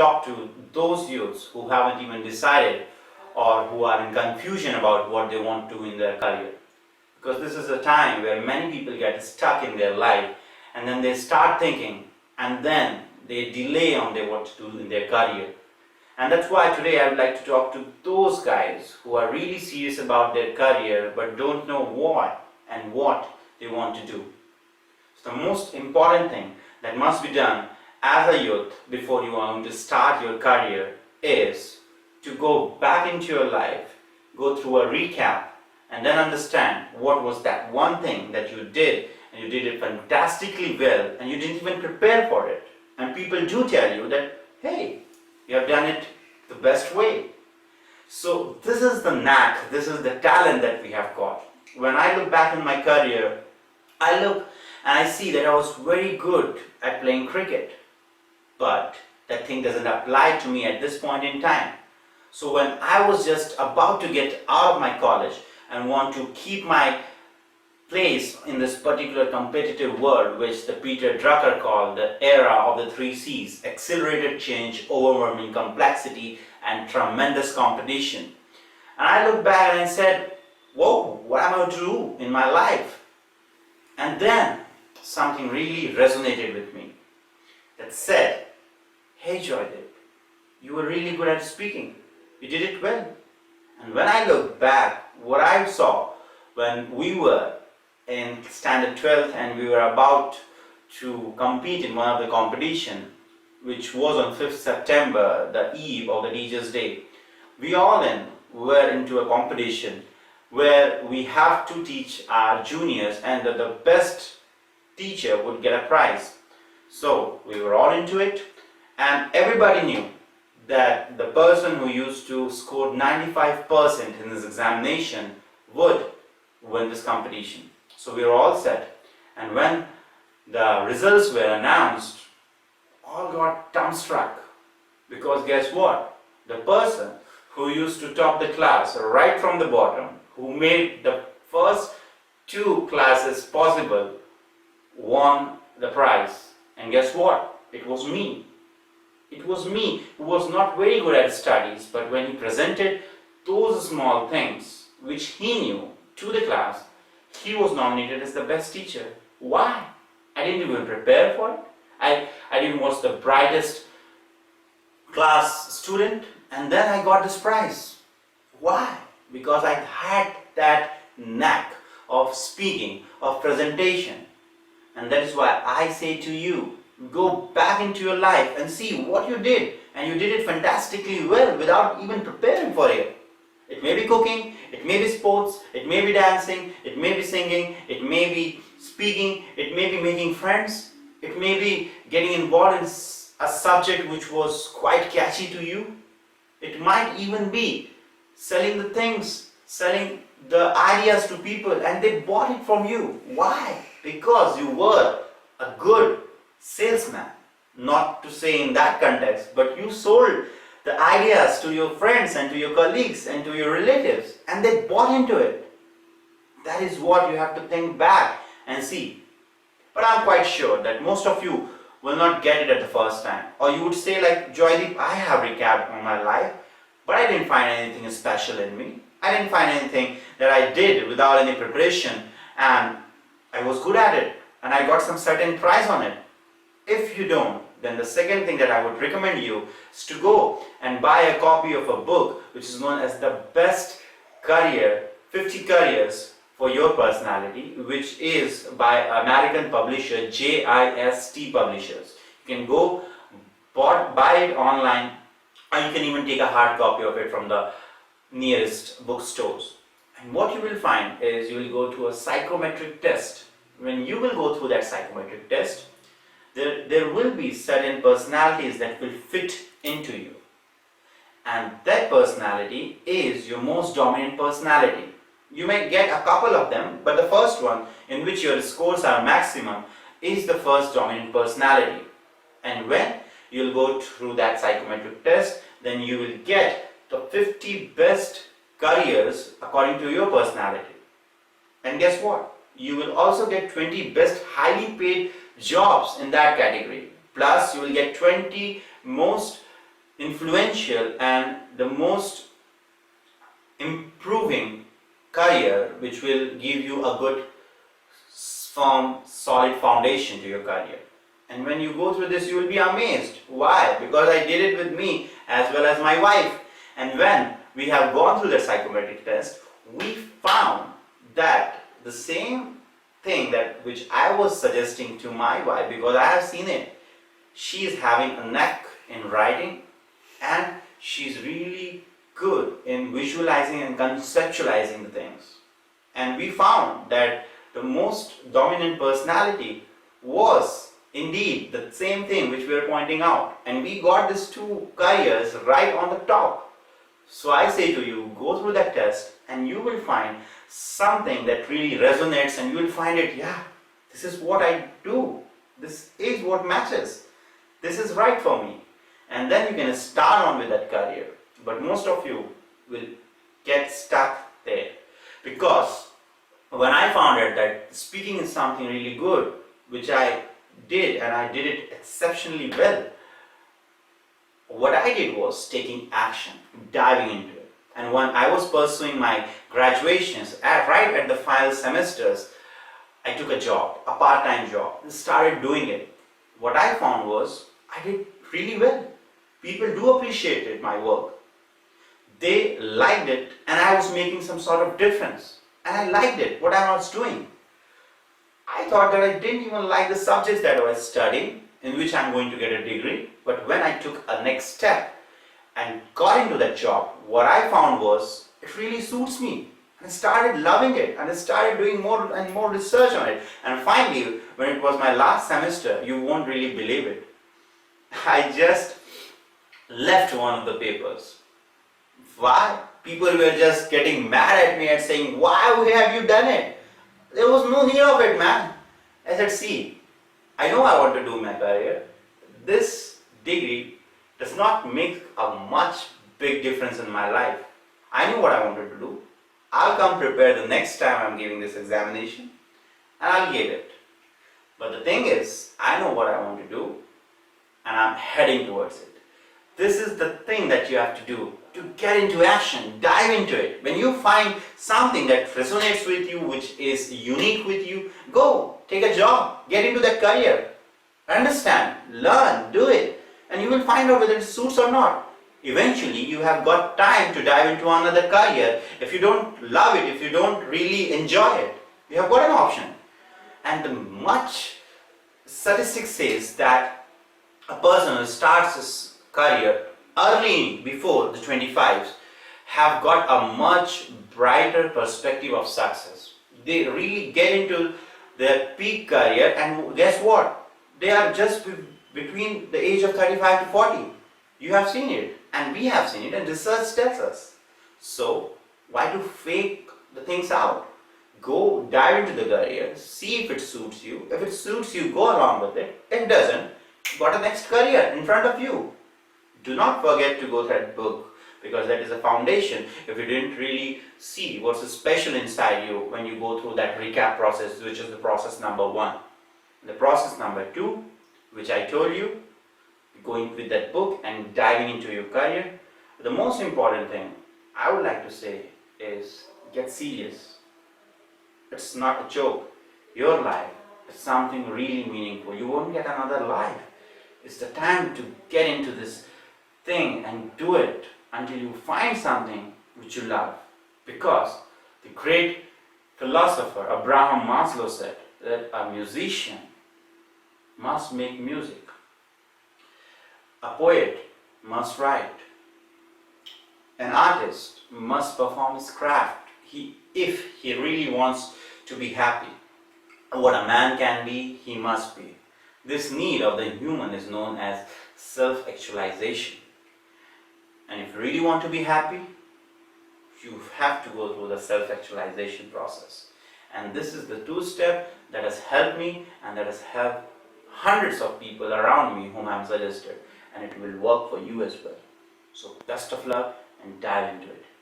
talk to those youths who haven't even decided or who are in confusion about what they want to do in their career. Because this is a time where many people get stuck in their life and then they start thinking and then they delay on what to do in their career. And that's why today I would like to talk to those guys who are really serious about their career but don't know why and what they want to do. So the most important thing that must be done as a youth before you are going to start your career is to go back into your life, go through a recap, and then understand what was that one thing that you did and you did it fantastically well and you didn't even prepare for it. And people do tell you that, hey, you have done it the best way. So this is the knack, this is the talent that we have got. When I look back in my career, I look and I see that I was very good at playing cricket. But that thing doesn't apply to me at this point in time. So when I was just about to get out of my college and want to keep my place in this particular competitive world, which the Peter Drucker called the era of the 3 C's, accelerated change, overwhelming complexity, and tremendous competition. And I looked back and I said, whoa, what am I going to do in my life? And then something really resonated with me that said, hey Joydeep, you were really good at speaking. You did it well. And when I look back, what I saw when we were in standard 12th and we were about to compete in one of the competition, which was on 5th September, the eve of the Teachers' Day, we all were into a competition where we have to teach our juniors and the best teacher would get a prize. So we were all into it and everybody knew that the person who used to score 95% in this examination would win this competition. So we were all set. And when the results were announced, all got dumbstruck. Because guess what? The person who used to top the class right from the bottom, who made the first 2 classes possible, won the prize. And guess what? It was me. It was me who was not very good at studies, but when he presented those small things which he knew to the class, he was nominated as the best teacher. Why? I didn't even prepare for it. I didn't was the brightest class student, and then I got this prize. Why? Because I had that knack of speaking, of presentation. And that is why I say to you, go back into your life and see what you did, and you did it fantastically well without even preparing for it. It may be cooking, it may be sports, it may be dancing, it may be singing, it may be speaking, it may be making friends, it may be getting involved in a subject which was quite catchy to you. It might even be selling the things, selling the ideas to people and they bought it from you. Why? Because you were a good salesman. Not to say in that context, but you sold the ideas to your friends and to your colleagues and to your relatives and they bought into it. That is what you have to think back and see. But I'm quite sure that most of you will not get it at the first time. Or you would say like, Joydeep, I have recapped on my life, but I didn't find anything special in me. I didn't find anything that I did without any preparation and I was good at it and I got some certain prize on it. If you don't, then the second thing that I would recommend you is to go and buy a copy of a book which is known as the Best Career, 50 Careers for Your Personality, which is by American publisher JIST Publishers. You can go buy it online or you can even take a hard copy of it from the nearest bookstores. And what you will find is you will go to a psychometric test. When you will go through that psychometric test, there will be certain personalities that will fit into you. And that personality is your most dominant personality. You may get a couple of them, but the first one, in which your scores are maximum, is the first dominant personality. And when you'll go through that psychometric test, then you will get the 50 best careers according to your personality. And guess what? You will also get 20 best highly paid jobs in that category. Plus, you will get 20 most influential and the most improving career which will give you a good firm solid foundation to your career. And when you go through this, you will be amazed. Why? Because I did it with me as well as my wife. And when we have gone through the psychometric test, we found that the same thing that which I was suggesting to my wife, because I have seen it, she is having a knack in writing and she's really good in visualizing and conceptualizing the things. And we found that the most dominant personality was indeed the same thing which we are pointing out, and we got these two careers right on the top. So I say to you, go through that test and you will find something that really resonates, and you will find it, yeah, this is what I do, this is what matches, this is right for me, and then you can start on with that career. But most of you will get stuck there, because when I found out that speaking is something really good, which I did, and I did it exceptionally well, what I did was taking action, diving into it. And when I was pursuing my graduations, right at the final semesters, I took a job, a part-time job, and started doing it. What I found was I did really well. People do appreciate my work. They liked it, and I was making some sort of difference. And I liked it, what I was doing. I thought that I didn't even like the subjects that I was studying, in which I'm going to get a degree. But when I took a next step and got into that job, what I found was it really suits me. And I started loving it, and I started doing more and more research on it. And finally, when it was my last semester, you won't really believe it, I just left one of the papers. Why? People were just getting mad at me and saying, why have you done it? There was no need of it, man. I said, see, I know I want to do my career. This degree does not make a much big difference in my life. I knew what I wanted to do. I'll come prepared the next time I'm giving this examination, and I'll give it. But the thing is, I know what I want to do, and I'm heading towards it. This is the thing that you have to do, to get into action, dive into it. When you find something that resonates with you, which is unique with you, go, take a job, get into that career, understand, learn, do it, and you will find out whether it suits or not. Eventually, you have got time to dive into another career. If you don't love it, if you don't really enjoy it, you have got an option. And the much statistic says that a person who starts his career early before the 25s have got a much brighter perspective of success. They really get into their peak career, and guess what? They are just between the age of 35 to 40. You have seen it, and we have seen it, and research tells us. So why do fake the things out? Go dive into the career, see if it suits you. If it suits you, go along with it. If it doesn't, got a next career in front of you. Do not forget to go through that book, because that is a foundation. If you didn't really see what's special inside you when you go through that recap process, which is the process number 1. The process number 2, which I told you, going with that book and diving into your career. The most important thing I would like to say is get serious. It's not a joke. Your life is something really meaningful. You won't get another life. It's the time to get into this thing and do it until you find something which you love. Because the great philosopher Abraham Maslow said that a musician must make music. A poet must write. An artist must perform his craft if he really wants to be happy. What a man can be, he must be. This need of the human is known as self-actualization. And if you really want to be happy, you have to go through the self-actualization process. And this is the 2-step that has helped me, and that has helped hundreds of people around me whom I have suggested. And it will work for you as well. So best of luck and dive into it.